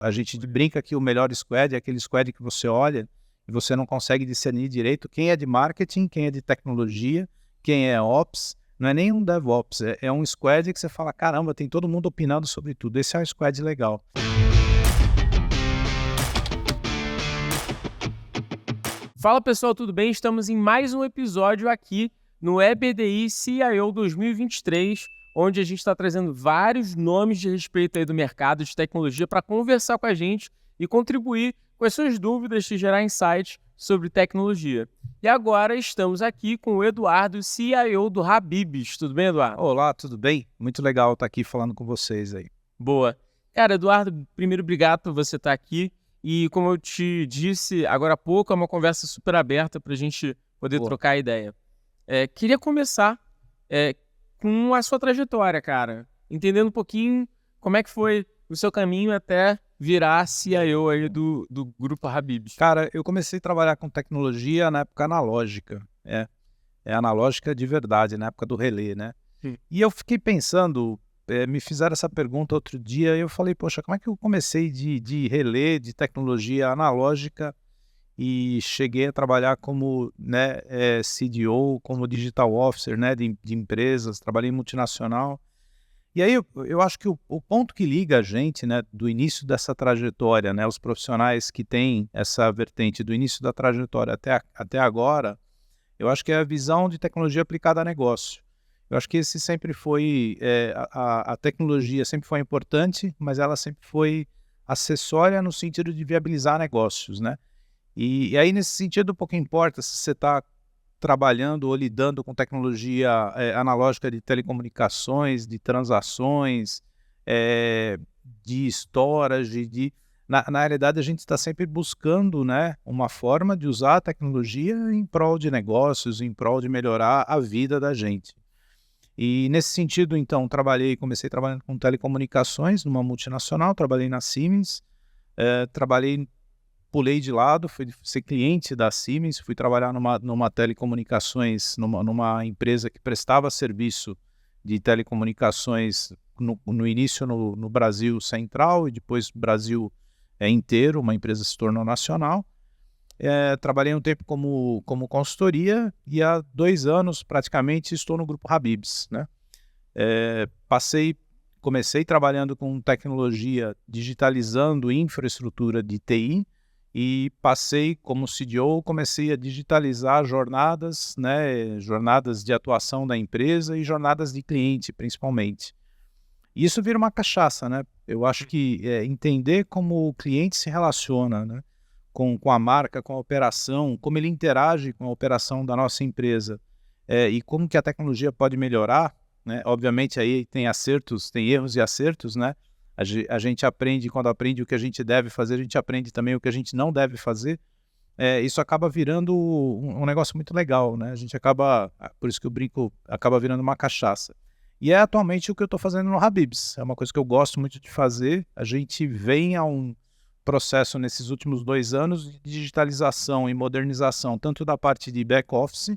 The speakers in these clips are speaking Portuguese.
A gente brinca que o melhor squad é aquele squad que você olha e você não consegue discernir direito quem é de marketing, quem é de tecnologia, quem é ops. Não é nem um DevOps, é um squad que você fala, caramba, tem todo mundo opinando sobre tudo. Esse é um squad legal. Fala pessoal, tudo bem? Estamos em mais um episódio aqui no EBDI CIO 2023, onde a gente está trazendo vários nomes de respeito aí do mercado de tecnologia para conversar com a gente e contribuir com as suas dúvidas e gerar insights sobre tecnologia. E agora estamos aqui com o Eduardo, CIO do Habib's. Tudo bem, Eduardo? Olá, tudo bem? Muito legal estar aqui falando com vocês aí. Boa. Cara, Eduardo, primeiro obrigado por você estar aqui. E como eu te disse agora há pouco, é uma conversa super aberta para a gente poder Boa. trocar ideia. Queria começar com a sua trajetória, cara. Entendendo um pouquinho como é que foi o seu caminho até virar CIO aí do Grupo Habib's. Cara, eu comecei a trabalhar com tecnologia na época analógica. É analógica de verdade, na época do relé, né? Sim. E eu fiquei pensando, me fizeram essa pergunta outro dia e eu falei, poxa, como é que eu comecei de relé, de tecnologia analógica e cheguei a trabalhar como CDO, como Digital Officer, né, de empresas, trabalhei em multinacional. E aí eu acho que o ponto que liga a gente, né, do início dessa trajetória, né, os profissionais que têm essa vertente do início da trajetória até agora, eu acho que é a visão de tecnologia aplicada a negócio. Eu acho que esse sempre foi, a tecnologia sempre foi importante, mas ela sempre foi acessória no sentido de viabilizar negócios, né? E aí, nesse sentido, pouco importa se você está trabalhando ou lidando com tecnologia analógica de telecomunicações, de transações, de storage, na realidade a gente está sempre buscando, né, uma forma de usar a tecnologia em prol de negócios, em prol de melhorar a vida da gente. E nesse sentido, então, comecei trabalhando com telecomunicações numa multinacional, trabalhei na Siemens, pulei de lado, fui ser cliente da Siemens, fui trabalhar numa telecomunicações, numa empresa que prestava serviço de telecomunicações no início no Brasil Central e depois Brasil inteiro, uma empresa se tornou nacional. Trabalhei um tempo como consultoria e há 2 anos praticamente estou no Grupo Habib's, né? Comecei trabalhando com tecnologia, digitalizando infraestrutura de TI, e passei como CDO, comecei a digitalizar jornadas, né, jornadas de atuação da empresa e jornadas de cliente, principalmente. E isso vira uma cachaça, né? Eu acho que entender como o cliente se relaciona, né, com a marca, com a operação, como ele interage com a operação da nossa empresa, e como que a tecnologia pode melhorar, né? Obviamente aí tem erros e acertos, né? A gente aprende, quando aprende o que a gente deve fazer, a gente aprende também o que a gente não deve fazer. Isso acaba virando um negócio muito legal, né? A gente acaba, por isso que eu brinco, acaba virando uma cachaça. E é atualmente o que eu estou fazendo no Habib's. É uma coisa que eu gosto muito de fazer. A gente vem a um processo nesses últimos 2 anos de digitalização e modernização, tanto da parte de back-office,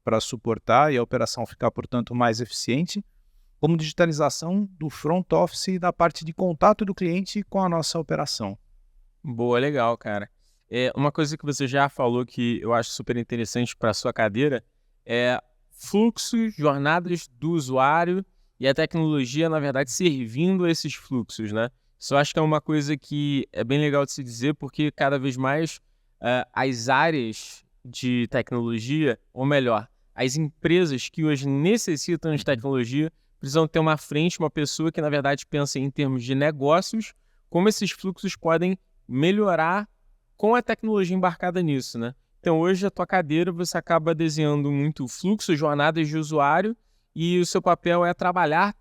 para suportar e a operação ficar, portanto, mais eficiente, como digitalização do front office e da parte de contato do cliente com a nossa operação. Boa, legal, cara. Uma coisa que você já falou que eu acho super interessante para a sua cadeira é fluxos, jornadas do usuário e a tecnologia, na verdade, servindo a esses fluxos, né? Isso eu acho que é uma coisa que é bem legal de se dizer, porque cada vez mais as áreas de tecnologia, ou melhor, as empresas que hoje necessitam de tecnologia, precisam ter uma frente, uma pessoa que, na verdade, pensa em termos de negócios, como esses fluxos podem melhorar com a tecnologia embarcada nisso, né? Então, hoje, a tua cadeira, você acaba desenhando muito fluxo, jornadas de usuário, e o seu papel é trabalhar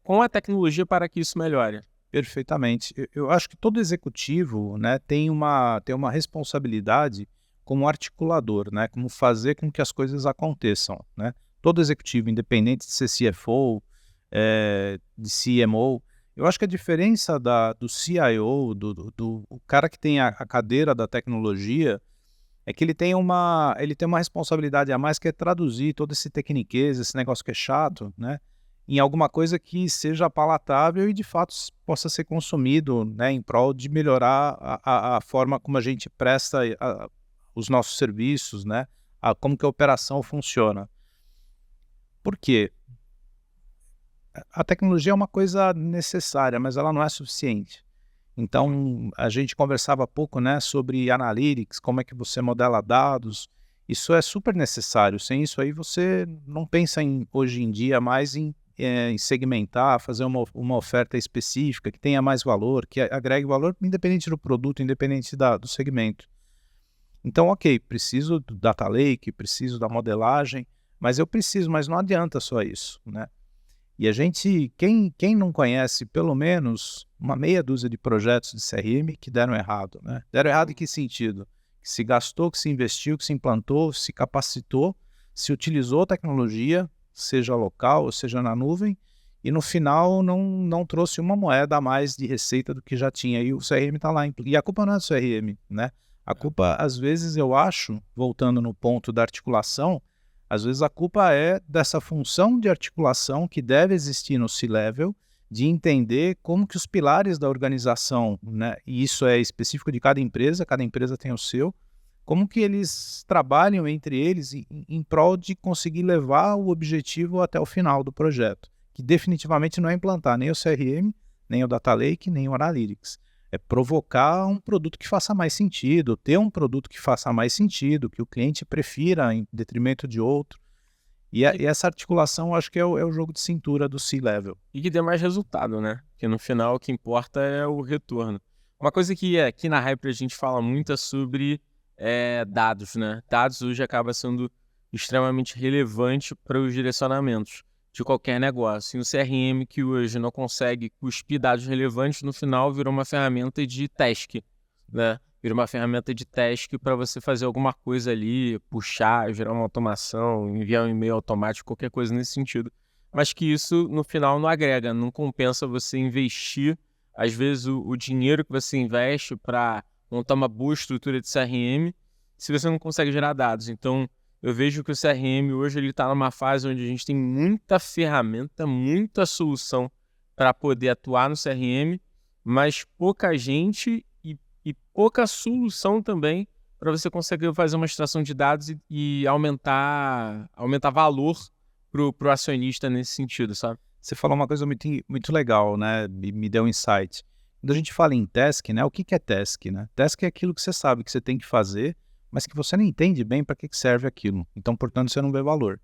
com a tecnologia para que isso melhore. Perfeitamente. Eu acho que todo executivo, né, tem uma responsabilidade como articulador, né, como fazer com que as coisas aconteçam, né? Todo executivo, independente de ser CFO, de CMO, eu acho que a diferença do CIO, o cara que tem a cadeira da tecnologia, é que ele tem uma responsabilidade a mais, que é traduzir todo esse tecniquez, esse negócio que é chato, né, em alguma coisa que seja palatável e de fato possa ser consumido, né, em prol de melhorar a forma como a gente presta os nossos serviços, né, como que a operação funciona. Por quê? A tecnologia é uma coisa necessária, mas ela não é suficiente. Então, a gente conversava há pouco, né, sobre analytics, como é que você modela dados. Isso é super necessário. Sem isso aí, você não pensa hoje em dia mais em segmentar, fazer uma oferta específica que tenha mais valor, que agregue valor independente do produto, independente do segmento. Então, ok, preciso do data lake, preciso da modelagem, mas não adianta só isso, né? E a gente, quem não conhece pelo menos uma meia dúzia de projetos de CRM que deram errado, né? Deram errado em que sentido? Que se gastou, que se investiu, que se implantou, se capacitou, se utilizou tecnologia, seja local ou seja na nuvem, e no final não trouxe uma moeda a mais de receita do que já tinha. E o CRM está lá. E a culpa não é do CRM, né? A culpa, às vezes, eu acho, voltando no ponto da articulação, às vezes a culpa é dessa função de articulação que deve existir no C-Level, de entender como que os pilares da organização, né, e isso é específico de cada empresa tem o seu, como que eles trabalham entre eles em prol de conseguir levar o objetivo até o final do projeto, que definitivamente não é implantar nem o CRM, nem o Data Lake, nem o Analytics. É provocar um produto que faça mais sentido, ter um produto que faça mais sentido, que o cliente prefira em detrimento de outro. E essa articulação, acho que é o jogo de cintura do C-Level. E que dê mais resultado, né? Porque no final o que importa é o retorno. Uma coisa que aqui na Hyper a gente fala muito é sobre dados, né? Dados hoje acaba sendo extremamente relevante para os direcionamentos de qualquer negócio. E o CRM que hoje não consegue cuspir dados relevantes, no final virou uma ferramenta de task, né? Vira uma ferramenta de task para você fazer alguma coisa ali, puxar, gerar uma automação, enviar um e-mail automático, qualquer coisa nesse sentido. Mas que isso, no final, não agrega, não compensa você investir, às vezes, o dinheiro que você investe para montar uma boa estrutura de CRM, se você não consegue gerar dados. Então, eu vejo que o CRM hoje está numa fase onde a gente tem muita ferramenta, muita solução para poder atuar no CRM, mas pouca gente e pouca solução também para você conseguir fazer uma extração de dados e aumentar valor para o acionista nesse sentido, sabe? Você falou uma coisa muito, muito legal, né? Me deu um insight. Quando a gente fala em task, né? O que é task, né? Task é aquilo que você sabe que você tem que fazer, mas que você não entende bem para que serve aquilo. Então, portanto, você não vê valor.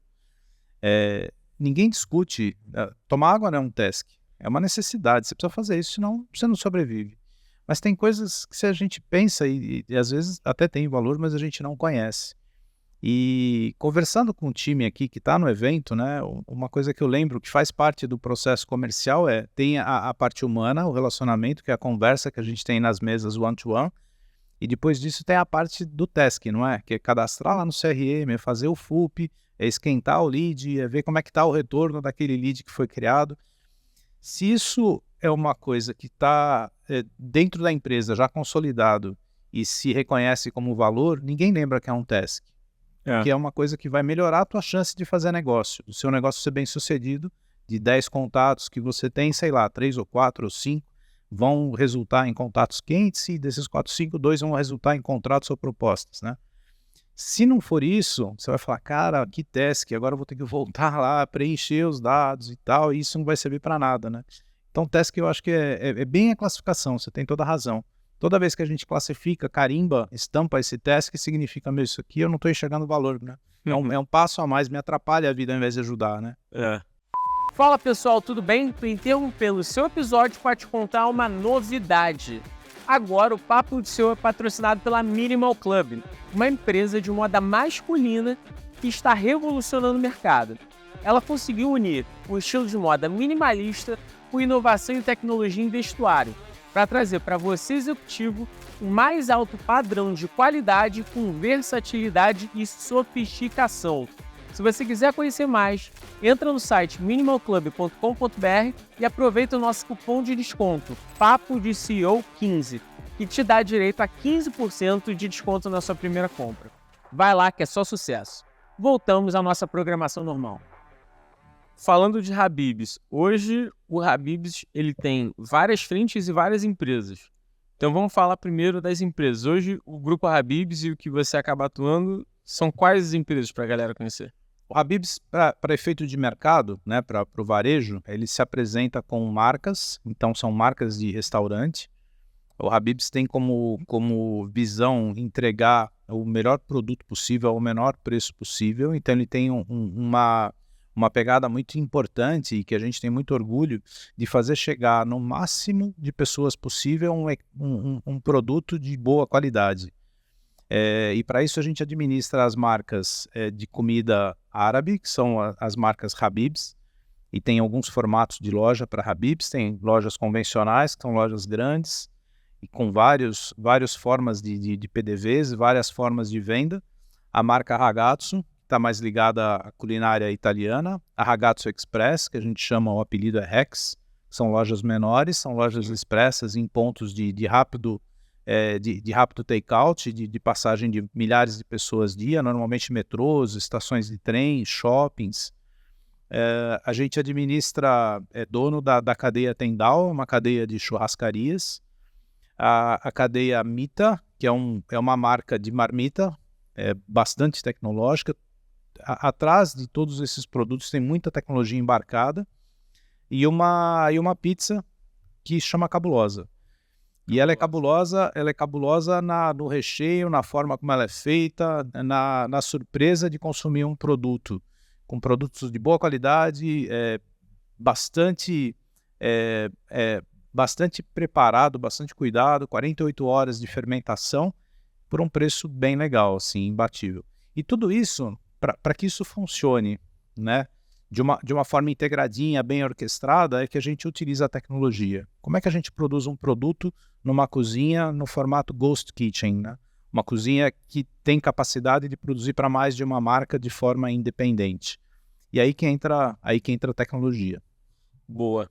Ninguém discute. Tomar água não é um task, é uma necessidade. Você precisa fazer isso, senão você não sobrevive. Mas tem coisas que se a gente pensa e às vezes até tem valor, mas a gente não conhece. E conversando com o time aqui que está no evento, né, uma coisa que eu lembro que faz parte do processo comercial tem a parte humana, o relacionamento, que é a conversa que a gente tem nas mesas one-to-one, e depois disso tem a parte do task, não é? Que é cadastrar lá no CRM, é fazer o FUP, é esquentar o lead, é ver como é que está o retorno daquele lead que foi criado. Se isso é uma coisa que está dentro da empresa já consolidado e se reconhece como valor, ninguém lembra que é um task. Que é uma coisa que vai melhorar a tua chance de fazer negócio, do seu negócio ser bem sucedido, de 10 contatos que você tem, sei lá, 3 ou 4 ou 5 vão resultar em contatos quentes e desses 4, 5, 2 vão resultar em contratos ou propostas, né? Se não for isso, você vai falar, cara, que task, agora eu vou ter que voltar lá, preencher os dados e tal, e isso não vai servir para nada, né? Então, task eu acho que é bem a classificação, você tem toda a razão. Toda vez que a gente classifica, carimba, estampa esse task, significa, meu, isso aqui eu não estou enxergando valor, né? É um passo a mais, me atrapalha a vida ao invés de ajudar, né? Fala pessoal, tudo bem? Tô interrompendo o seu episódio para te contar uma novidade. Agora o Papo de Seu é patrocinado pela Minimal Club, uma empresa de moda masculina que está revolucionando o mercado. Ela conseguiu unir o estilo de moda minimalista com inovação e tecnologia em vestuário, para trazer para você executivo o mais alto padrão de qualidade com versatilidade e sofisticação. Se você quiser conhecer mais, entra no site minimalclub.com.br e aproveita o nosso cupom de desconto, Papo de CEO 15, que te dá direito a 15% de desconto na sua primeira compra. Vai lá que é só sucesso. Voltamos à nossa programação normal. falando de Habib's, hoje o Habib's ele tem várias frentes e várias empresas. Então vamos falar primeiro das empresas. Hoje o grupo Habib's e o que você acaba atuando são quais as empresas para a galera conhecer? O Habib's, para efeito de mercado, né, para o varejo, ele se apresenta com marcas, então são marcas de restaurante. O Habib's tem como visão entregar o melhor produto possível ao menor preço possível, então ele tem uma pegada muito importante e que a gente tem muito orgulho de fazer chegar no máximo de pessoas possível um produto de boa qualidade. E para isso a gente administra as marcas de comida árabe, que são as marcas Habib's, e tem alguns formatos de loja para Habib's, tem lojas convencionais, que são lojas grandes, e com várias formas de PDVs, várias formas de venda. A marca Ragazzo, que está mais ligada à culinária italiana, a Ragazzo Express, que a gente chama, o apelido é Rex, são lojas menores, são lojas expressas em pontos de rápido take-out, de passagem de milhares de pessoas dia, normalmente metrôs, estações de trem, shoppings. A gente administra, é dono da cadeia Tendal, uma cadeia de churrascarias, a cadeia Mita, que é uma marca de marmita, bastante tecnológica. Atrás de todos esses produtos tem muita tecnologia embarcada, e uma pizza que chama Cabulosa. E ela é cabulosa no recheio, na forma como ela é feita, na surpresa de consumir um produto com produtos de boa qualidade, bastante preparado, bastante cuidado, 48 horas de fermentação, por um preço bem legal, assim, imbatível. E tudo isso, para que isso funcione, né, de uma forma integradinha, bem orquestrada, é que a gente utiliza a tecnologia. Como é que a gente produz um produto numa cozinha no formato Ghost Kitchen, né? Uma cozinha que tem capacidade de produzir para mais de uma marca de forma independente. E aí que entra a tecnologia. Boa.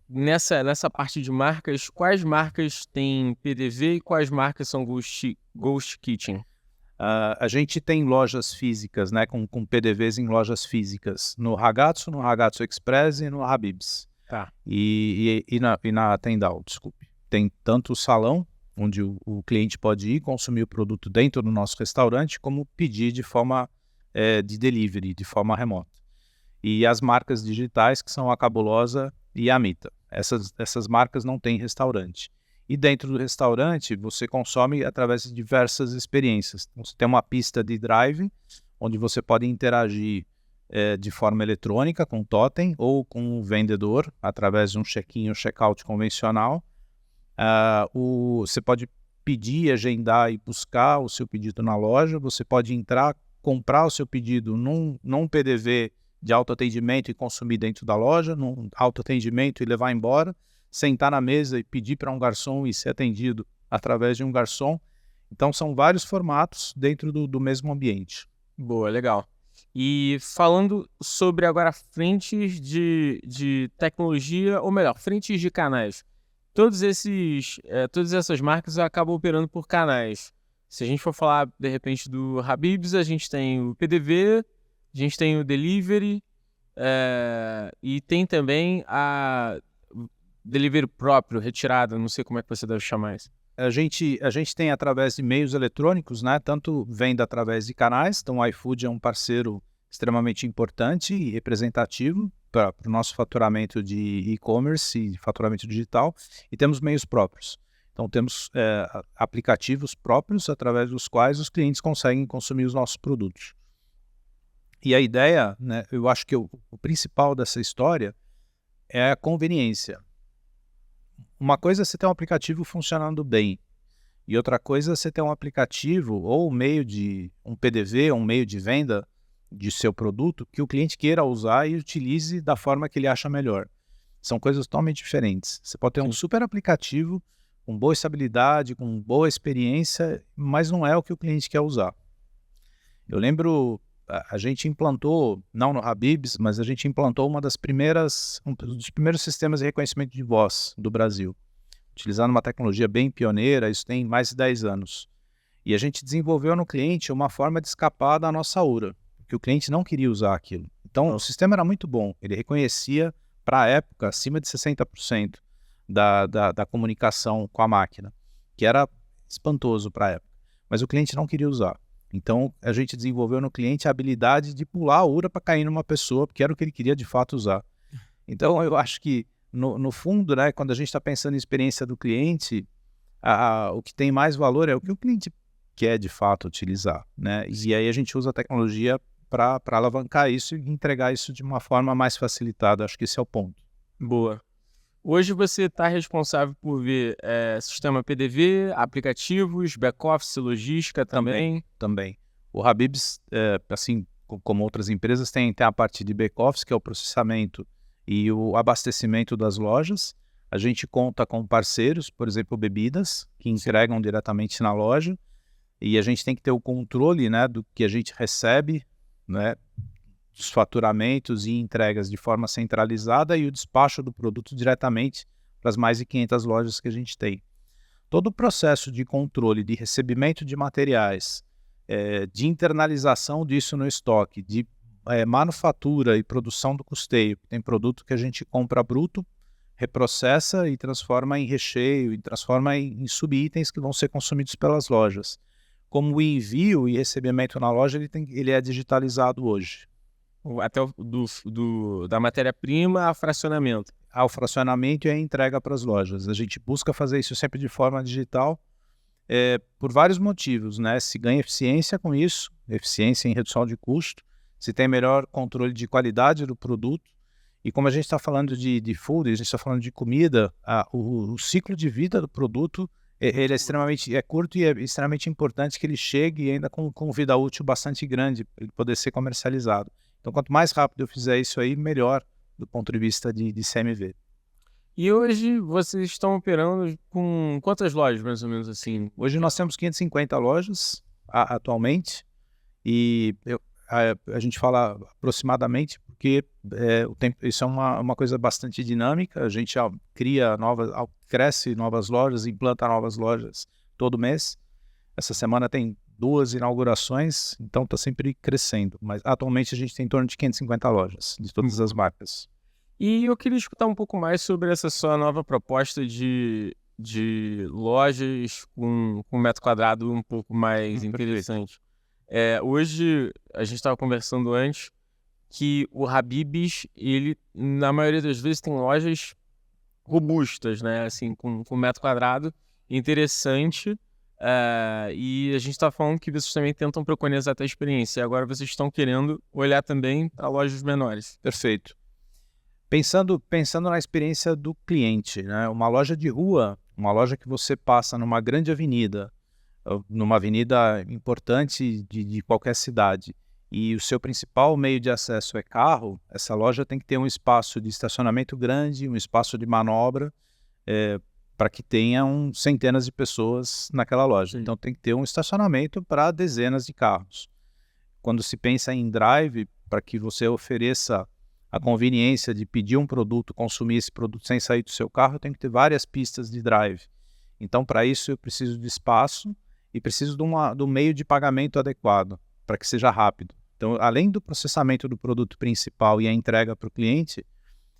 Nessa parte de marcas, quais marcas têm PDV e quais marcas são Ghost Kitchen? A gente tem lojas físicas, né, com PDVs em lojas físicas, no Ragazzo Express e no Habib's. Tá. E na Tendal, desculpe. Tem tanto o salão, onde o cliente pode ir consumir o produto dentro do nosso restaurante, como pedir de forma de delivery, de forma remota. E as marcas digitais, que são a Cabulosa e a Mita. Essas marcas não têm restaurante. E dentro do restaurante, você consome através de diversas experiências. Então, você tem uma pista de drive, onde você pode interagir de forma eletrônica com o totem ou com o vendedor, através de um check-in ou check-out convencional. Você pode pedir, agendar e buscar o seu pedido na loja. Você pode entrar, comprar o seu pedido num PDV de autoatendimento e consumir dentro da loja, num autoatendimento e levar embora, sentar na mesa e pedir para um garçom e ser atendido através de um garçom. Então são vários formatos dentro do mesmo ambiente. Boa, legal. E falando sobre agora frentes de tecnologia, ou melhor, frentes de canais. Todas essas marcas acabam operando por canais. Se a gente for falar, de repente, do Habib's, a gente tem o PDV, a gente tem o delivery, e tem também a delivery próprio, retirada, não sei como é que você deve chamar isso. A gente tem através de meios eletrônicos, né? Tanto venda através de canais, então o iFood é um parceiro extremamente importante e representativo para o nosso faturamento de e-commerce e faturamento digital, e temos meios próprios. Então temos aplicativos próprios através dos quais os clientes conseguem consumir os nossos produtos. E a ideia, né, eu acho que o principal dessa história é a conveniência. Uma coisa é você ter um aplicativo funcionando bem, e outra coisa é você ter um aplicativo ou um PDV, um meio de venda de seu produto que o cliente queira usar e utilize da forma que ele acha melhor. São coisas totalmente diferentes. Você pode ter um super aplicativo com boa estabilidade, com boa experiência, mas não é o que o cliente quer usar. Eu lembro, a gente implantou, não no Habib's, mas a gente implantou um dos primeiros sistemas de reconhecimento de voz do Brasil, utilizando uma tecnologia bem pioneira, isso tem mais de 10 anos. E a gente desenvolveu no cliente uma forma de escapar da nossa aura, porque o cliente não queria usar aquilo. Então, o sistema era muito bom. Ele reconhecia, para a época, acima de 60% da comunicação com a máquina, que era espantoso para a época. Mas o cliente não queria usar. Então, a gente desenvolveu no cliente a habilidade de pular a URA para cair numa pessoa, porque era o que ele queria de fato usar. Então, eu acho que, no fundo, né, quando a gente está pensando em experiência do cliente, o que tem mais valor é o que o cliente quer de fato utilizar, né? E aí a gente usa a tecnologia para alavancar isso e entregar isso de uma forma mais facilitada. Acho que esse é o ponto. Boa. Hoje você está responsável por ver sistema PDV, aplicativos, back-office, logística também. Também. O Habib's, assim como outras empresas, tem a parte de back-office, que é o processamento e o abastecimento das lojas. A gente conta com parceiros, por exemplo, bebidas, que entregam diretamente na loja. E a gente tem que ter o controle, né, do que a gente recebe, né, dos faturamentos e entregas de forma centralizada e o despacho do produto diretamente para as mais de 500 lojas que a gente tem. Todo o processo de controle de recebimento de materiais, de internalização disso no estoque, de manufatura e produção do custeio. Tem produto que a gente compra bruto, reprocessa e transforma em recheio, e transforma em subitens que vão ser consumidos pelas lojas. Como o envio e recebimento na loja, ele é digitalizado hoje. Até da matéria-prima a fracionamento. Ao fracionamento e a entrega para as lojas. A gente busca fazer isso sempre de forma digital, por vários motivos, né? Se ganha eficiência com isso, eficiência em redução de custo, se tem melhor controle de qualidade do produto, e como a gente está falando de food, a gente está falando de comida, o ciclo de vida do produto ele é extremamente curto e é extremamente importante que ele chegue ainda com vida útil bastante grande para ele poder ser comercializado. Então, quanto mais rápido eu fizer isso aí, melhor do ponto de vista de CMV. E hoje vocês estão operando com quantas lojas, mais ou menos assim? Hoje nós temos 550 lojas atualmente e a gente fala aproximadamente porque isso é uma coisa bastante dinâmica. A gente cresce novas lojas, implanta novas lojas todo mês. Essa semana tem 2 inaugurações, então está sempre crescendo. Mas atualmente a gente tem em torno de 550 lojas, de todas as marcas. E eu queria escutar um pouco mais sobre essa sua nova proposta de lojas com metro quadrado um pouco mais interessante. Hoje, a gente estava conversando antes, que o Habib's, ele, na maioria das vezes, tem lojas robustas, né? Assim, com metro quadrado interessante. E a gente está falando que vocês também tentam preconizar até a experiência. E agora vocês estão querendo olhar também para lojas menores. Perfeito. Pensando na experiência do cliente, né? Uma loja de rua, uma loja que você passa numa grande avenida, numa avenida importante de qualquer cidade, e o seu principal meio de acesso é carro, essa loja tem que ter um espaço de estacionamento grande, um espaço de manobra, para que tenham centenas de pessoas naquela loja. Sim. Então tem que ter um estacionamento para dezenas de carros. Quando se pensa em drive, para que você ofereça a conveniência de pedir um produto, consumir esse produto sem sair do seu carro, tem que ter várias pistas de drive. Então, para isso, eu preciso de espaço e preciso do meio de pagamento adequado, para que seja rápido. Então, além do processamento do produto principal e a entrega para o cliente,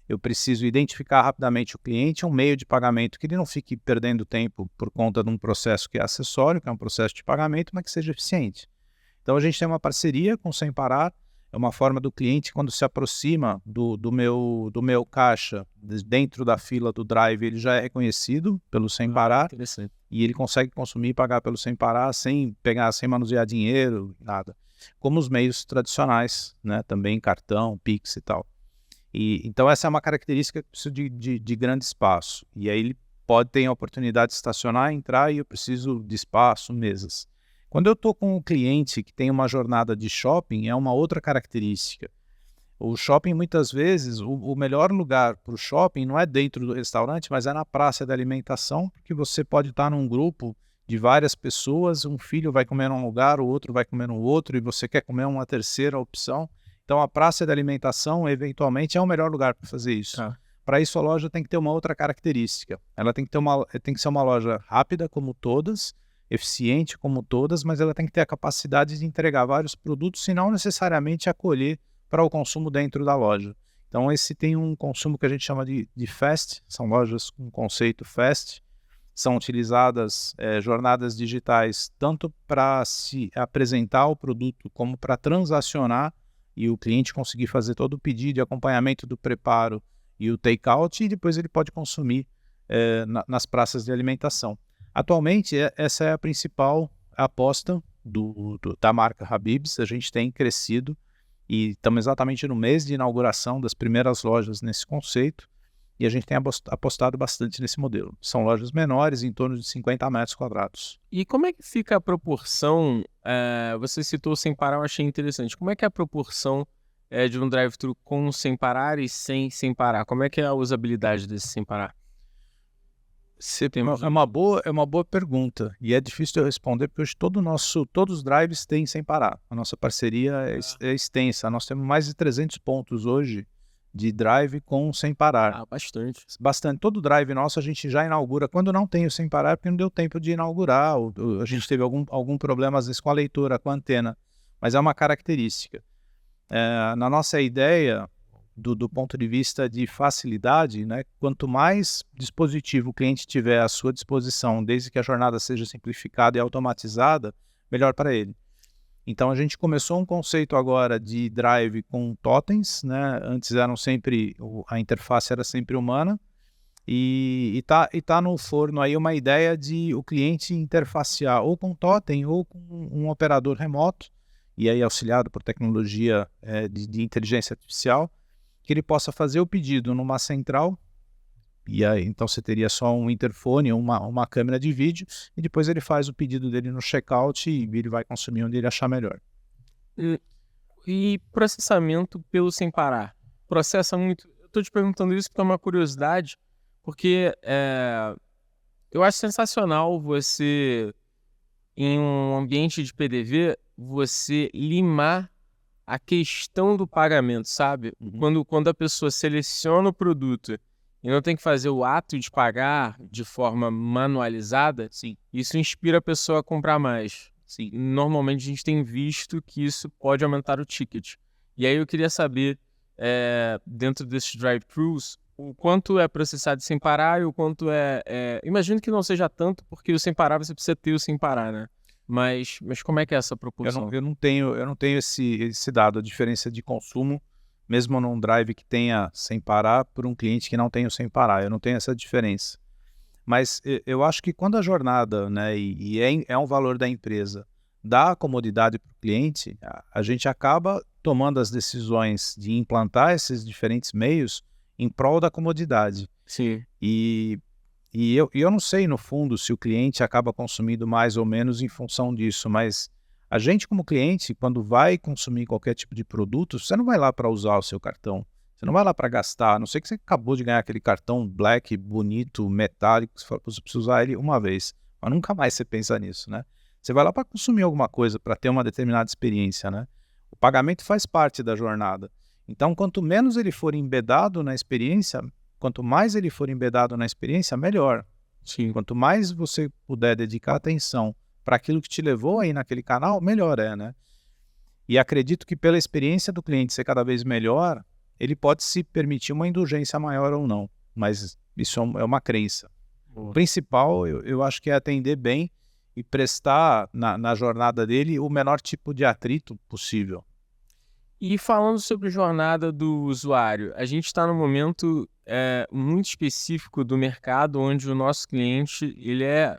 eu preciso identificar rapidamente o cliente, um meio de pagamento que ele não fique perdendo tempo por conta de um processo que é acessório, que é um processo de pagamento, mas que seja eficiente. Então, a gente tem uma parceria com o Sem Parar. É uma forma do cliente, quando se aproxima do meu caixa, dentro da fila do drive, ele já é reconhecido pelo Sem Parar e ele consegue consumir e pagar pelo Sem Parar sem manusear dinheiro, nada. Como os meios tradicionais, né? Também cartão, Pix e tal. Então essa é uma característica que precisa de grande espaço. E aí ele pode ter a oportunidade de estacionar, entrar e eu preciso de espaço, mesas. Quando eu estou com um cliente que tem uma jornada de shopping, é uma outra característica. O shopping, muitas vezes, o melhor lugar para o shopping não é dentro do restaurante, mas é na praça de alimentação, porque você pode estar num grupo de várias pessoas, um filho vai comer num lugar, o outro vai comer no outro, e você quer comer uma terceira opção. Então, a praça de alimentação, eventualmente, é o melhor lugar para fazer isso. Para isso, a loja tem que ter uma outra característica. Ela tem que ser uma loja rápida, como todas, eficiente como todas, mas ela tem que ter a capacidade de entregar vários produtos e não necessariamente acolher para o consumo dentro da loja. Então esse tem um consumo que a gente chama de fast, são lojas com conceito fast, são utilizadas jornadas digitais tanto para se apresentar o produto como para transacionar e o cliente conseguir fazer todo o pedido de acompanhamento do preparo e o take-out, e depois ele pode consumir nas praças de alimentação. Atualmente, essa é a principal aposta da marca Habib's. A gente tem crescido e estamos exatamente no mês de inauguração das primeiras lojas nesse conceito, e a gente tem apostado bastante nesse modelo. São lojas menores, em torno de 50 metros quadrados. E como é que fica a proporção? Você citou o sem parar, eu achei interessante. Como é que é a proporção de um drive-thru com sem parar e sem parar? Como é que é a usabilidade desse sem parar? É uma boa pergunta, e é difícil de eu responder porque hoje todos os drives têm sem parar. A nossa parceria é extensa. Nós temos mais de 300 pontos hoje de drive com sem parar. Bastante. Bastante. Todo drive nosso a gente já inaugura quando não tem o sem parar, porque não deu tempo de inaugurar. A gente teve algum problema às vezes com a leitura, com a antena, mas é uma característica. Na nossa ideia, do ponto de vista de facilidade, né, quanto mais dispositivo o cliente tiver à sua disposição, desde que a jornada seja simplificada e automatizada, melhor para ele. Então a gente começou um conceito agora de drive com totens, né? Antes a interface era sempre humana, e tá no forno aí uma ideia de o cliente interfacear ou com totem ou com um operador remoto, e aí auxiliado por tecnologia de inteligência artificial, que ele possa fazer o pedido numa central, e aí então você teria só um interfone, uma câmera de vídeo, e depois ele faz o pedido dele no checkout e ele vai consumir onde ele achar melhor. E processamento pelo sem parar? Processa muito? Eu estou te perguntando isso porque é uma curiosidade, porque eu acho sensacional você, em um ambiente de PDV, você limar a questão do pagamento, sabe? Quando a pessoa seleciona o produto e não tem que fazer o ato de pagar de forma manualizada, Sim. Isso inspira a pessoa a comprar mais. Sim. Normalmente a gente tem visto que isso pode aumentar o ticket. E aí eu queria saber, dentro desses drive-thrus, o quanto é processado sem parar e o quanto imagino que não seja tanto, porque o sem parar você precisa ter o sem parar, né? Mas como é que é essa proporção? Eu não tenho esse dado, a diferença de consumo, mesmo num drive que tenha sem parar, por um cliente que não tenha o sem parar. Eu não tenho essa diferença. Mas eu acho que quando a jornada, né, e é um valor da empresa, dá a comodidade para o cliente, a gente acaba tomando as decisões de implantar esses diferentes meios em prol da comodidade. Sim. E eu não sei, no fundo, se o cliente acaba consumindo mais ou menos em função disso, mas a gente, como cliente, quando vai consumir qualquer tipo de produto, você não vai lá para usar o seu cartão, você não vai lá para gastar, a não sei que você acabou de ganhar aquele cartão black, bonito, metálico, você precisa usar ele uma vez, mas nunca mais você pensa nisso, né? Você vai lá para consumir alguma coisa, para ter uma determinada experiência, né? O pagamento faz parte da jornada. Então, quanto menos ele for embedado na experiência, quanto mais ele for embedado na experiência, melhor. Sim. Quanto mais você puder dedicar atenção para aquilo que te levou aí naquele canal, melhor né? E acredito que pela experiência do cliente ser cada vez melhor, ele pode se permitir uma indulgência maior ou não, mas isso é uma crença. Boa. O principal, eu acho que é atender bem e prestar na jornada dele o menor tipo de atrito possível. E falando sobre jornada do usuário, a gente está num momento muito específico do mercado onde o nosso cliente ele é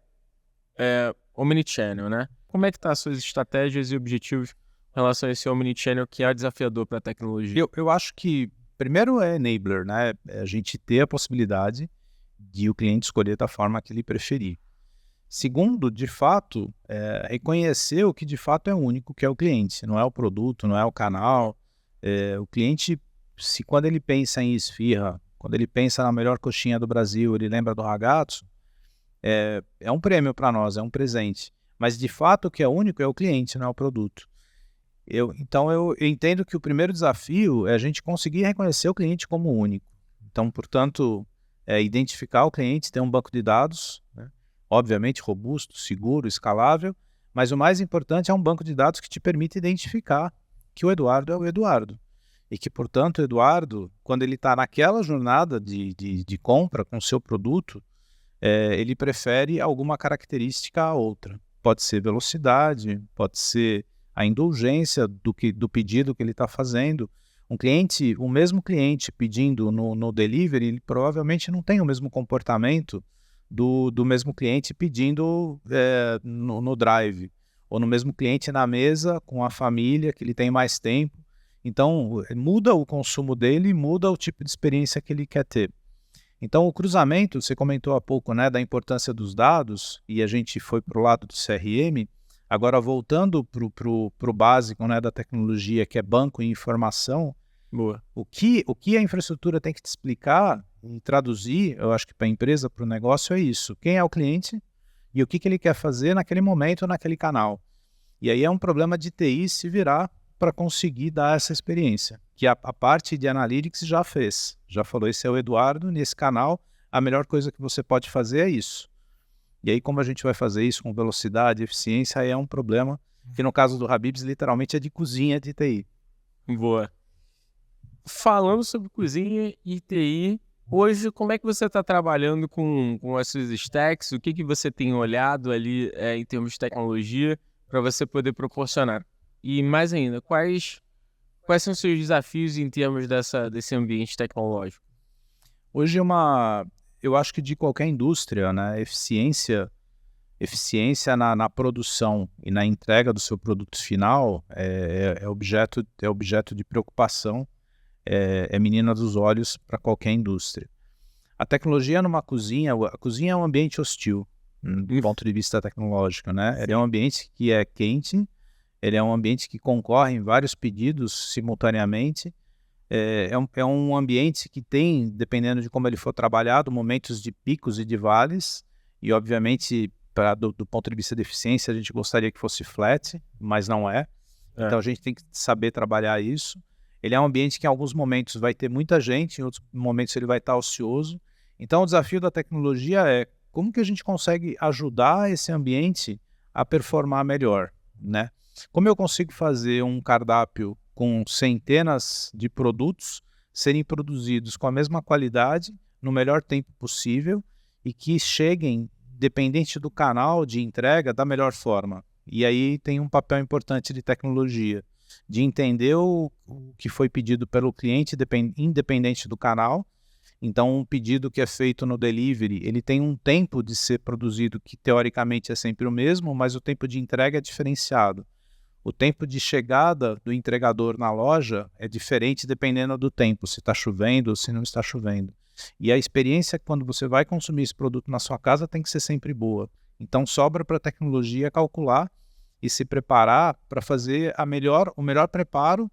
omnichannel, né? Como é que tá as suas estratégias e objetivos em relação a esse omnichannel que é desafiador para a tecnologia? Eu acho que primeiro é enabler, né? É a gente ter a possibilidade de o cliente escolher da forma que ele preferir. Segundo, de fato, reconhecer o que de fato é único, que é o cliente, não é o produto, não é o canal. O cliente, quando ele pensa em esfirra, quando ele pensa na melhor coxinha do Brasil, ele lembra do ragazzo, é um prêmio para nós, é um presente. Mas de fato o que é único é o cliente, não é o produto. Então eu entendo que o primeiro desafio é a gente conseguir reconhecer o cliente como único. Então, portanto, identificar o cliente, ter um banco de dados, né? Obviamente robusto, seguro, escalável, mas o mais importante é um banco de dados que te permite identificar que o Eduardo é o Eduardo. e que, portanto, o Eduardo, quando ele está naquela jornada de compra com o seu produto, ele prefere alguma característica a outra. Pode ser velocidade, pode ser a indulgência do pedido que ele está fazendo. O mesmo cliente pedindo no delivery, ele provavelmente não tem o mesmo comportamento do mesmo cliente pedindo no drive, ou no mesmo cliente na mesa com a família, que ele tem mais tempo. Então, muda o consumo dele, muda o tipo de experiência que ele quer ter. Então, o cruzamento, você comentou há pouco, né, da importância dos dados, e a gente foi para o lado do CRM. Agora, voltando para o básico, né, da tecnologia, que é banco e informação. Boa. O que a infraestrutura tem que te explicar e traduzir, eu acho que para a empresa, para o negócio, é isso. Quem é o cliente e o que ele quer fazer naquele momento, naquele canal. E aí é um problema de TI se virar para conseguir dar essa experiência, que a parte de Analytics já fez. Já falou, esse é o Eduardo, nesse canal, a melhor coisa que você pode fazer é isso. E aí, como a gente vai fazer isso com velocidade, eficiência, aí é um problema que no caso do Habib's, literalmente é de cozinha de TI. Boa. Falando sobre cozinha e TI, hoje como é que você está trabalhando com as suas stacks? O que você tem olhado ali em termos de tecnologia para você poder proporcionar? E mais ainda, quais são os seus desafios em termos desse ambiente tecnológico? Hoje eu acho que de qualquer indústria, né, eficiência na produção e na entrega do seu produto final é objeto de preocupação, é menina dos olhos para qualquer indústria. A tecnologia numa cozinha, a cozinha é um ambiente hostil, do ponto de vista tecnológico, né? Ele é um ambiente que é quente, ele é um ambiente que concorre em vários pedidos simultaneamente, é um ambiente que tem, dependendo de como ele for trabalhado, momentos de picos e de vales, e obviamente, do ponto de vista de eficiência, a gente gostaria que fosse flat, mas não é. Então a gente tem que saber trabalhar isso. Ele é um ambiente que em alguns momentos vai ter muita gente, em outros momentos ele vai estar ocioso. Então o desafio da tecnologia é como que a gente consegue ajudar esse ambiente a performar melhor, né? Como eu consigo fazer um cardápio com centenas de produtos serem produzidos com a mesma qualidade, no melhor tempo possível, e que cheguem, dependente do canal de entrega, da melhor forma. E aí tem um papel importante de tecnologia, de entender o que foi pedido pelo cliente, independente do canal. Então, um pedido que é feito no delivery, ele tem um tempo de ser produzido que teoricamente é sempre o mesmo, mas o tempo de entrega é diferenciado. O tempo de chegada do entregador na loja é diferente dependendo do tempo, se está chovendo ou se não está chovendo. E a experiência quando você vai consumir esse produto na sua casa tem que ser sempre boa. Então sobra para a tecnologia calcular e se preparar para fazer o melhor preparo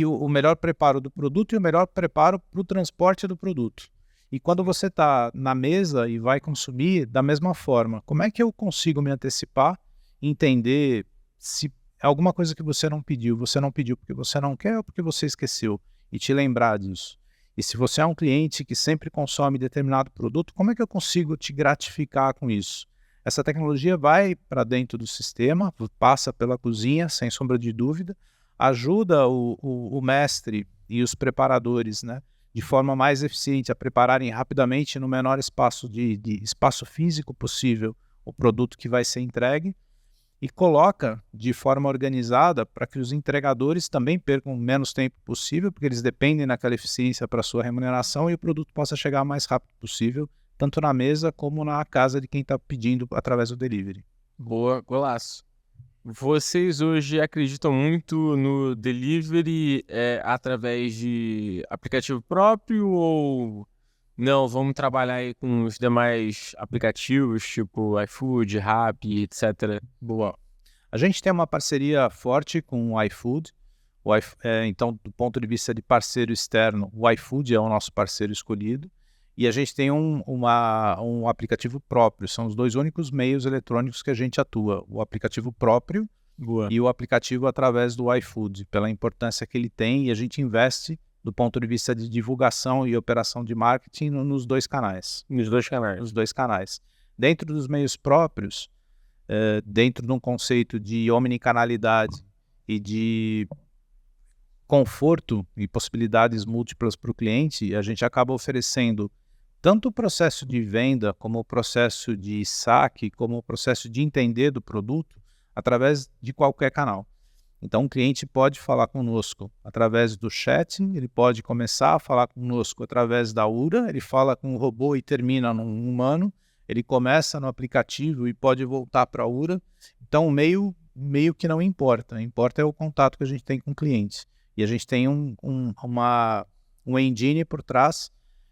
o melhor preparo do produto e o melhor preparo para o transporte do produto. E quando você está na mesa e vai consumir da mesma forma, como é que eu consigo me antecipar, entender se é alguma coisa que você não pediu porque você não quer ou porque você esqueceu, e te lembrar disso. E se você é um cliente que sempre consome determinado produto, como é que eu consigo te gratificar com isso? Essa tecnologia vai para dentro do sistema, passa pela cozinha, sem sombra de dúvida, ajuda o mestre e os preparadores, né, de forma mais eficiente a prepararem rapidamente no menor espaço de espaço físico possível o produto que vai ser entregue, e coloca de forma organizada para que os entregadores também percam o menos tempo possível, porque eles dependem daquela eficiência para a sua remuneração, e o produto possa chegar o mais rápido possível, tanto na mesa como na casa de quem está pedindo através do delivery. Boa, golaço. Vocês hoje acreditam muito no delivery através de aplicativo próprio ou não? Vamos trabalhar aí com os demais aplicativos, tipo iFood, Rappi, etc. Boa. A gente tem uma parceria forte com o iFood. Então, do ponto de vista de parceiro externo, o iFood é o nosso parceiro escolhido. E a gente tem um aplicativo próprio. São os dois únicos meios eletrônicos que a gente atua. O aplicativo próprio e o aplicativo através do iFood, pela importância que ele tem, e a gente investe do ponto de vista de divulgação e operação de marketing nos dois canais. Nos dois canais. Dentro dos meios próprios, dentro de um conceito de omnicanalidade e de conforto e possibilidades múltiplas para o cliente, a gente acaba oferecendo tanto o processo de venda, como o processo de saque, como o processo de entender do produto, através de qualquer canal. Então, o cliente pode falar conosco através do chat, ele pode começar a falar conosco através da URA, ele fala com o robô e termina num humano, ele começa no aplicativo e pode voltar para a URA. Então, meio que não importa. Importa é o contato que a gente tem com o cliente. E a gente tem um engine por trás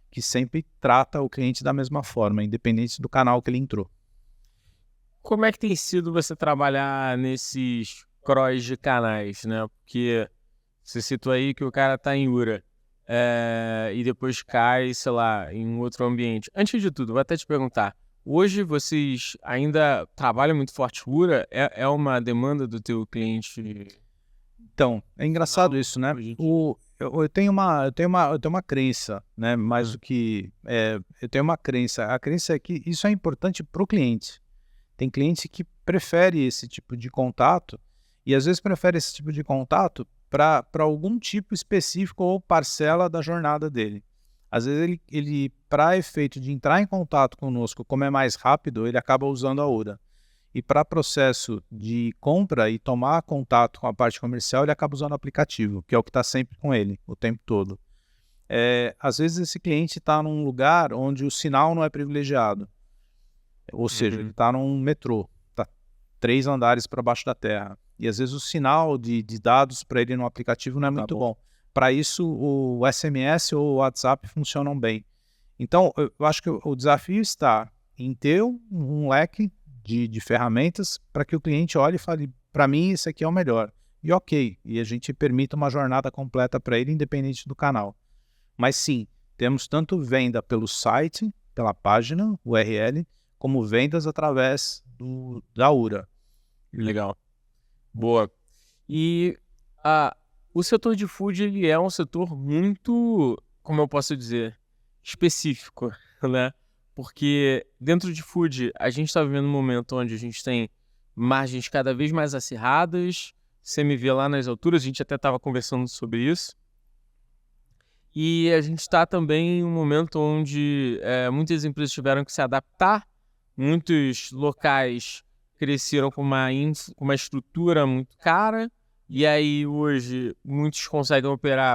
que sempre trata o cliente da mesma forma, independente do canal que ele entrou. Como é que tem sido você trabalhar nesses cross de canais, né? Porque você citou aí que o cara tá em URA e depois cai, sei lá, em um outro ambiente. Antes de tudo, vou até te perguntar, hoje vocês ainda trabalham muito forte URA? É uma demanda do teu cliente? Então, é engraçado isso, né? Eu tenho uma crença, né? Mais do que... eu tenho uma crença. A crença é que isso é importante para o cliente. Tem cliente que prefere esse tipo de contato e às vezes prefere esse tipo de contato para algum tipo específico ou parcela da jornada dele. Às vezes ele para efeito de entrar em contato conosco, como é mais rápido, ele acaba usando a URA. E para processo de compra e tomar contato com a parte comercial, ele acaba usando o aplicativo, que é o que está sempre com ele, o tempo todo. Às vezes esse cliente está num lugar onde o sinal não é privilegiado. Ou seja, ele está num metrô, está 3 andares para baixo da terra. E às vezes o sinal de dados para ele no aplicativo não é muito bom. Para isso, o SMS ou o WhatsApp funcionam bem. Então, eu acho que o desafio está em ter um leque de ferramentas para que o cliente olhe e fale, para mim, esse aqui é o melhor. E ok, e a gente permita uma jornada completa para ele, independente do canal. Mas sim, temos tanto venda pelo site, pela página, URL, como vendas através da URA. Legal. Boa. E o setor de food ele é um setor muito, como eu posso dizer, específico, né? Porque dentro de food a gente está vivendo um momento onde a gente tem margens cada vez mais acirradas, você me vê lá nas alturas, a gente até estava conversando sobre isso. E a gente está também em um momento onde muitas empresas tiveram que se adaptar, muitos locais cresceram com uma estrutura muito cara, e aí hoje muitos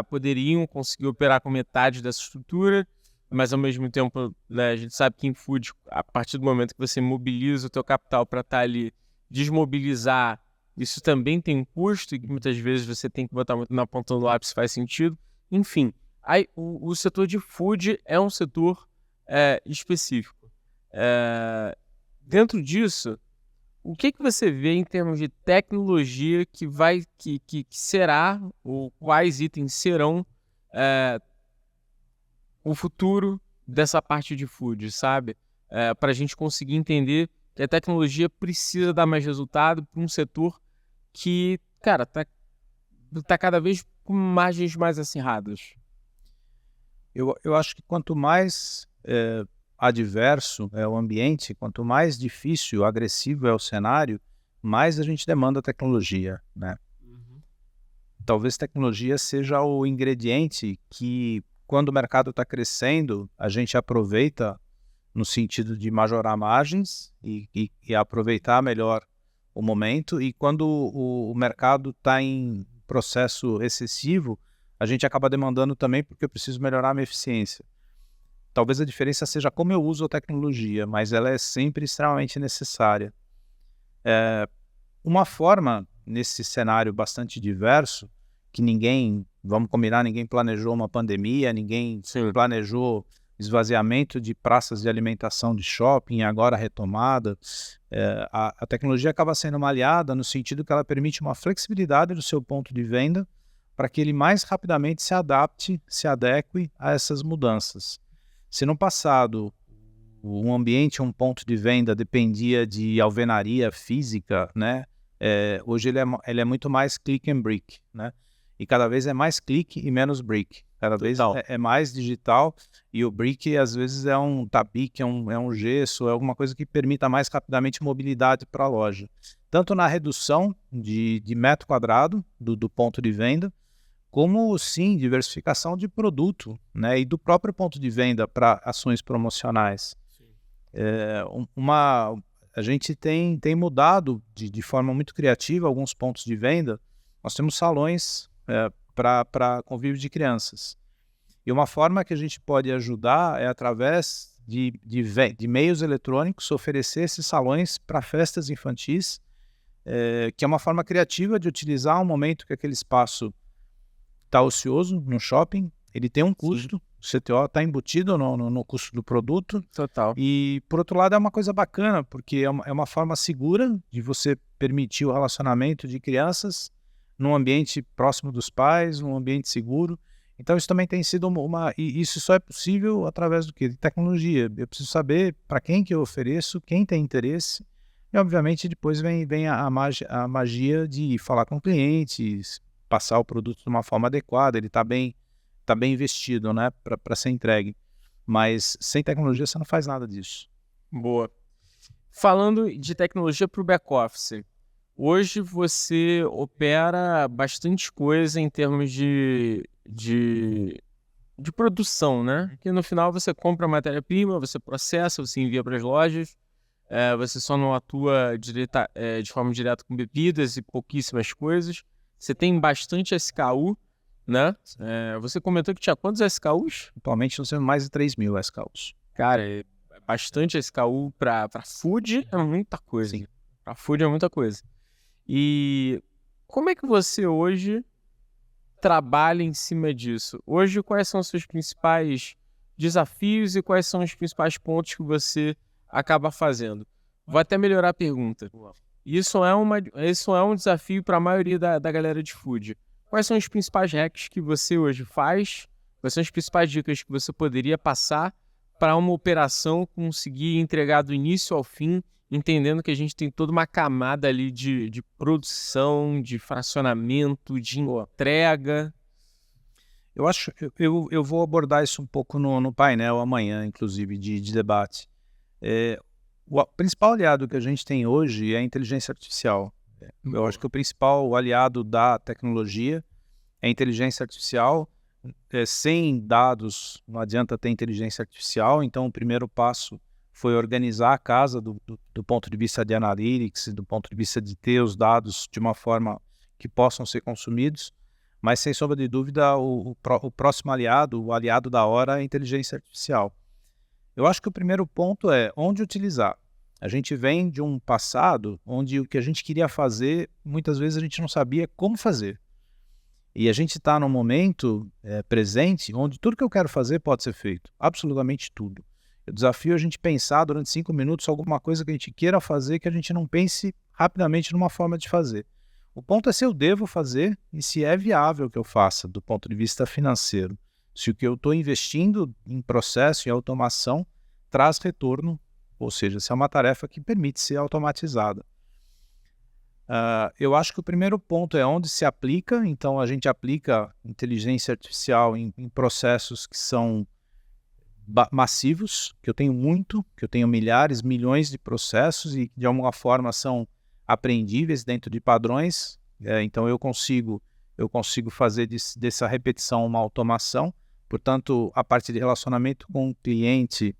poderiam conseguir operar com metade dessa estrutura, mas ao mesmo tempo, né, a gente sabe que em food, a partir do momento que você mobiliza o teu capital para estar ali, desmobilizar, isso também tem um custo, e que muitas vezes você tem que botar muito na ponta do lápis se faz sentido. Enfim, aí, o setor de food é um setor específico. Dentro disso, o que você vê em termos de tecnologia que será, ou quais itens serão o futuro dessa parte de food, sabe? Para a gente conseguir entender que a tecnologia precisa dar mais resultado para um setor que, cara, tá cada vez com margens mais acirradas. Eu acho que quanto mais adverso é o ambiente, quanto mais difícil, agressivo é o cenário, mais a gente demanda tecnologia, né? Talvez tecnologia seja o ingrediente que, quando o mercado está crescendo, a gente aproveita no sentido de majorar margens e aproveitar melhor o momento, e quando o mercado está em processo recessivo, a gente acaba demandando também porque eu preciso melhorar a minha eficiência. Talvez a diferença seja como eu uso a tecnologia, mas ela é sempre extremamente necessária. Uma forma, nesse cenário bastante diverso, que vamos combinar, ninguém planejou uma pandemia, ninguém planejou esvaziamento de praças de alimentação de shopping, agora retomada. A tecnologia acaba sendo uma aliada no sentido que ela permite uma flexibilidade do seu ponto de venda para que ele mais rapidamente se adapte, se adeque a essas mudanças. Se no passado um ambiente, um ponto de venda dependia de alvenaria física, né? Hoje ele é muito mais click and brick, né? E cada vez é mais clique e menos brick. Cada vez é mais digital, e o brick às vezes é um tabique, é um gesso, é alguma coisa que permita mais rapidamente mobilidade para a loja. Tanto na redução de metro quadrado do ponto de venda, como sim diversificação de produto, né, e do próprio ponto de venda para ações promocionais. A gente tem mudado de forma muito criativa alguns pontos de venda. Nós temos salões para convívio de crianças. E uma forma que a gente pode ajudar é através de meios eletrônicos, oferecer esses salões para festas infantis, que é uma forma criativa de utilizar um momento que aquele espaço está ocioso no shopping, ele tem um custo, o CTO está embutido no custo do produto. Total. E, por outro lado, é uma coisa bacana, porque é uma forma segura de você permitir o relacionamento de crianças num ambiente próximo dos pais, num ambiente seguro. Então, isso também tem sido e isso só é possível através do quê? De tecnologia. Eu preciso saber para quem que eu ofereço, quem tem interesse. E, obviamente, depois vem a magia de falar com clientes, passar o produto de uma forma adequada, ele está bem investido, né, para ser entregue. Mas sem tecnologia você não faz nada disso. Boa. Falando de tecnologia para o back-office, hoje você opera bastante coisa em termos de produção, né? Que no final você compra a matéria-prima, você processa, você envia para as lojas, você só não atua de forma direta com bebidas e pouquíssimas coisas. Você tem bastante SKU, né? Você comentou que tinha quantos SKUs? Atualmente nós temos mais de 3.000 SKUs. Cara, é bastante SKU para food, é muita coisa. Para food é muita coisa. E como é que você hoje trabalha em cima disso? Hoje, quais são os seus principais desafios e quais são os principais pontos que você acaba fazendo? Vou até melhorar a pergunta. Isso é um desafio para a maioria da galera de food. Quais são os principais hacks que você hoje faz? Quais são as principais dicas que você poderia passar para uma operação conseguir entregar do início ao fim, entendendo que a gente tem toda uma camada ali de produção, de fracionamento, de entrega? Eu vou abordar isso um pouco no painel amanhã, inclusive, de debate. O principal aliado que a gente tem hoje é a inteligência artificial. Eu acho que o principal aliado da tecnologia é a inteligência artificial. Sem dados não adianta ter inteligência artificial, então o primeiro passo foi organizar a casa do ponto de vista de analytics, do ponto de vista de ter os dados de uma forma que possam ser consumidos, mas sem sombra de dúvida o próximo aliado, o aliado da hora é a inteligência artificial. Eu acho que o primeiro ponto é onde utilizar. A gente vem de um passado onde o que a gente queria fazer, muitas vezes a gente não sabia como fazer. E a gente está num momento presente onde tudo que eu quero fazer pode ser feito, absolutamente tudo. Eu desafio a gente pensar durante 5 minutos alguma coisa que a gente queira fazer que a gente não pense rapidamente numa forma de fazer. O ponto é se eu devo fazer e se é viável que eu faça do ponto de vista financeiro. Se o que eu estou investindo em processo e automação traz retorno, ou seja, se é uma tarefa que permite ser automatizada. Eu acho que o primeiro ponto é onde se aplica, então a gente aplica inteligência artificial em processos que são massivos, que eu tenho milhares, milhões de processos e de alguma forma são apreendíveis dentro de padrões, então eu consigo fazer dessa repetição uma automação. Portanto, a parte de relacionamento com o cliente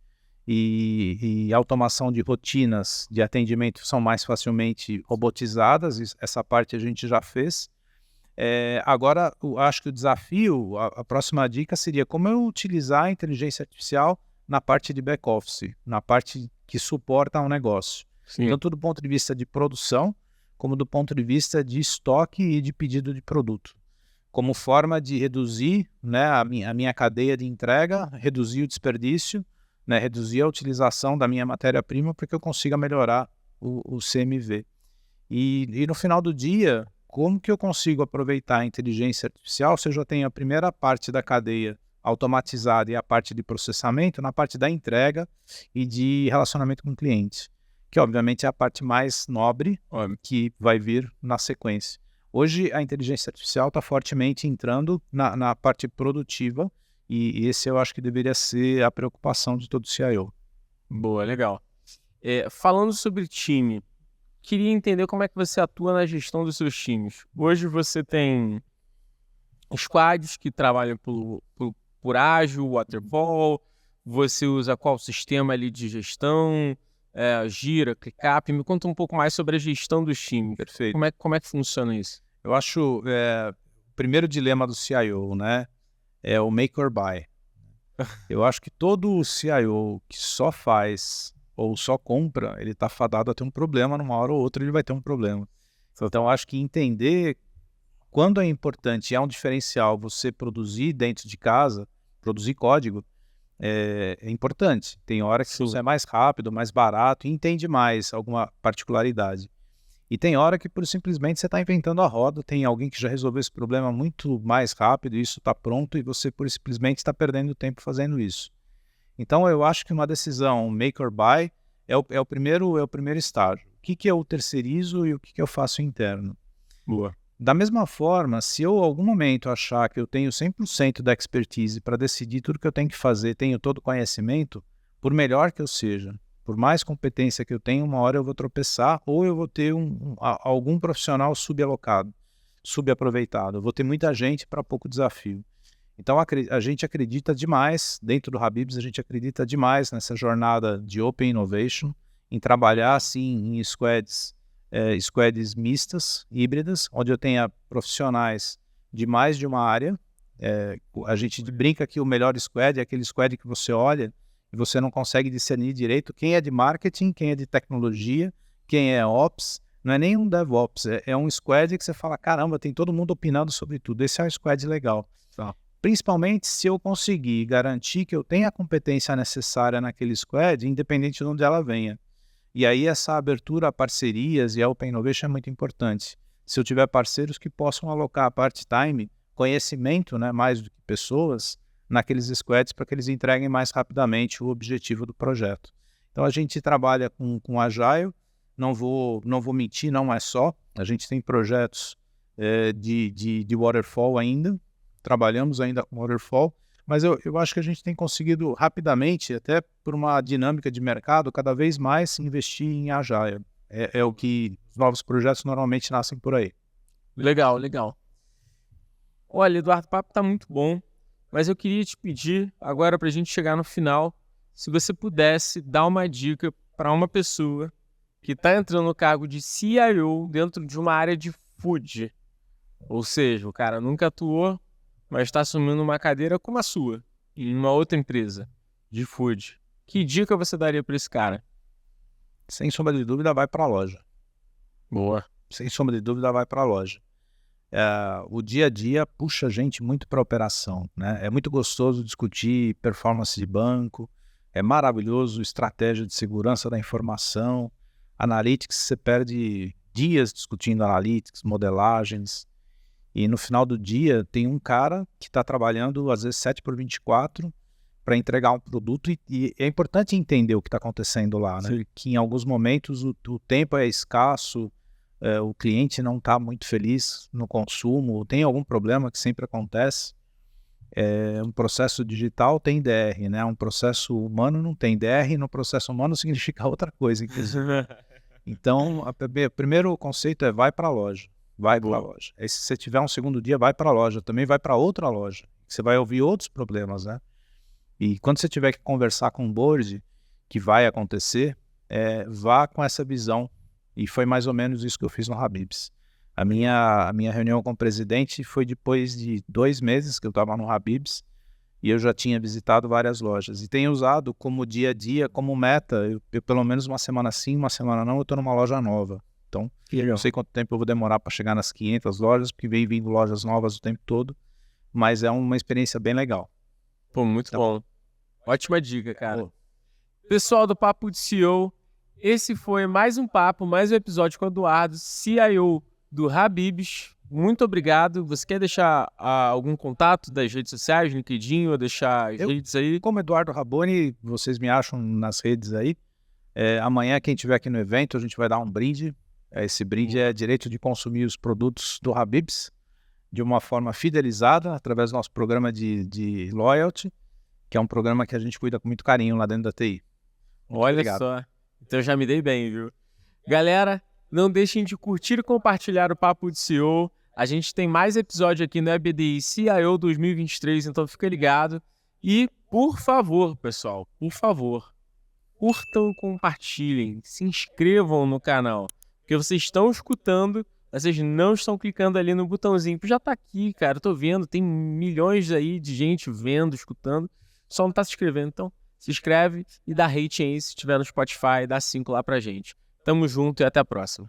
e automação de rotinas de atendimento são mais facilmente robotizadas, essa parte a gente já fez. Agora, acho que o desafio, a próxima dica seria como eu utilizar a inteligência artificial na parte de back-office, na parte que suporta um negócio. Sim. Tanto do ponto de vista de produção, como do ponto de vista de estoque e de pedido de produto. Como forma de reduzir, né, a minha cadeia de entrega, reduzir o desperdício, né, reduzir a utilização da minha matéria-prima para que eu consiga melhorar o CMV. E no final do dia, como que eu consigo aproveitar a inteligência artificial se eu já tenho a primeira parte da cadeia automatizada e a parte de processamento na parte da entrega e de relacionamento com o cliente, que obviamente é a parte mais nobre que vai vir na sequência. Hoje a inteligência artificial está fortemente entrando na parte produtiva e esse eu acho que deveria ser a preocupação de todo CIO. Boa, legal. Falando sobre time, queria entender como é que você atua na gestão dos seus times. Hoje você tem squads que trabalham por ágil, waterfall, você usa qual sistema ali de gestão, Gira, ClickUp, me conta um pouco mais sobre a gestão dos times. Perfeito. Como é que funciona isso? Eu acho o primeiro dilema do CIO, né, é o make or buy. Eu acho que todo CIO que só faz ou só compra, ele está fadado a ter um problema, numa hora ou outra ele vai ter um problema. Então, eu acho que entender quando é importante, é um diferencial você produzir dentro de casa, produzir código, é importante. Tem hora que você é mais rápido, mais barato e entende mais alguma particularidade. E tem hora que, por simplesmente, você está inventando a roda, tem alguém que já resolveu esse problema muito mais rápido, e isso está pronto, e você, por simplesmente, está perdendo tempo fazendo isso. Então, eu acho que uma decisão make or buy é o primeiro estágio. O que eu terceirizo e o que eu faço interno? Boa. Da mesma forma, se eu, em algum momento, achar que eu tenho 100% da expertise para decidir tudo que eu tenho que fazer, tenho todo o conhecimento, por melhor que eu seja, por mais competência que eu tenha, uma hora eu vou tropeçar ou eu vou ter algum profissional subalocado, subaproveitado. Eu vou ter muita gente para pouco desafio. Então, a gente acredita demais, dentro do Habib's, a gente acredita demais nessa jornada de Open Innovation, em trabalhar, assim, em squads mistas, híbridas, onde eu tenha profissionais de mais de uma área. A gente brinca que o melhor squad é aquele squad que você olha e você não consegue discernir direito quem é de marketing, quem é de tecnologia, quem é ops. Não é nem um DevOps, é um squad que você fala, caramba, tem todo mundo opinando sobre tudo. Esse é um squad legal. Principalmente se eu conseguir garantir que eu tenha a competência necessária naquele squad, independente de onde ela venha. E aí essa abertura a parcerias e a Open Innovation é muito importante. Se eu tiver parceiros que possam alocar part-time, conhecimento, né, mais do que pessoas, naqueles squads para que eles entreguem mais rapidamente o objetivo do projeto. Então a gente trabalha com Agile, não vou mentir, não é só. A gente tem projetos de Waterfall ainda, trabalhamos ainda com Waterfall, mas eu acho que a gente tem conseguido rapidamente, até por uma dinâmica de mercado, cada vez mais investir em Agile. É o que os novos projetos normalmente nascem por aí. Legal, legal. Olha, Eduardo, o papo está muito bom, mas eu queria te pedir, agora para a gente chegar no final, se você pudesse dar uma dica para uma pessoa que está entrando no cargo de CIO dentro de uma área de food. Ou seja, o cara nunca atuou, mas está assumindo uma cadeira como a sua, em uma outra empresa de food. Que dica você daria para esse cara? Sem sombra de dúvida, vai para a loja. Boa. Sem sombra de dúvida, vai para a loja. O dia a dia puxa a gente muito para a operação, né? É muito gostoso discutir performance de banco, é maravilhoso estratégia de segurança da informação, analytics, você perde dias discutindo analytics, modelagens, e no final do dia tem um cara que está trabalhando às vezes 7/24 para entregar um produto e é importante entender o que está acontecendo lá, né? Que em alguns momentos o tempo é escasso, o cliente não está muito feliz no consumo, tem algum problema que sempre acontece. Um processo digital tem DR, né? Um processo humano não tem DR, no processo humano significa outra coisa, inclusive. Então, o primeiro conceito é vai para a loja. Vai para a loja. Aí, se você tiver um segundo dia, vai para a loja. Também vai para outra loja. Você vai ouvir outros problemas, né? E quando você tiver que conversar com o board, que vai acontecer, vá com essa visão. E foi mais ou menos isso que eu fiz no Habib's. A minha reunião com o presidente foi depois de 2 meses que eu estava no Habib's e eu já tinha visitado várias lojas. E tenho usado como dia a dia, como meta, eu pelo menos uma semana sim, uma semana não, eu estou numa loja nova. Então, não sei quanto tempo eu vou demorar para chegar nas 500 lojas, porque vem vindo lojas novas o tempo todo, mas é uma experiência bem legal. Pô, muito bom. Ótima dica, cara. Pessoal do Papo de CEO, esse foi mais um papo, mais um episódio com o Eduardo, CIO do Habib's. Muito obrigado. Você quer deixar algum contato das redes sociais, LinkedIn, ou deixar as redes aí? Como Eduardo Raboni, vocês me acham nas redes aí. Amanhã, quem estiver aqui no evento, a gente vai dar um brinde. Esse brinde é direito de consumir os produtos do Habib's de uma forma fidelizada, através do nosso programa de loyalty, que é um programa que a gente cuida com muito carinho lá dentro da TI. Olha só. Então já me dei bem, viu? Galera, não deixem de curtir e compartilhar o Papo de CEO. A gente tem mais episódio aqui no EBDI CIO 2023, então fica ligado. E, por favor, pessoal, por favor, curtam, compartilhem, se inscrevam no canal. Porque vocês estão escutando, vocês não estão clicando ali no botãozinho. Já tá aqui, cara, eu tô vendo, tem milhões aí de gente vendo, escutando, só não tá se inscrevendo. Então, se inscreve e dá rate aí se estiver no Spotify, dá 5 lá pra gente. Tamo junto e até a próxima.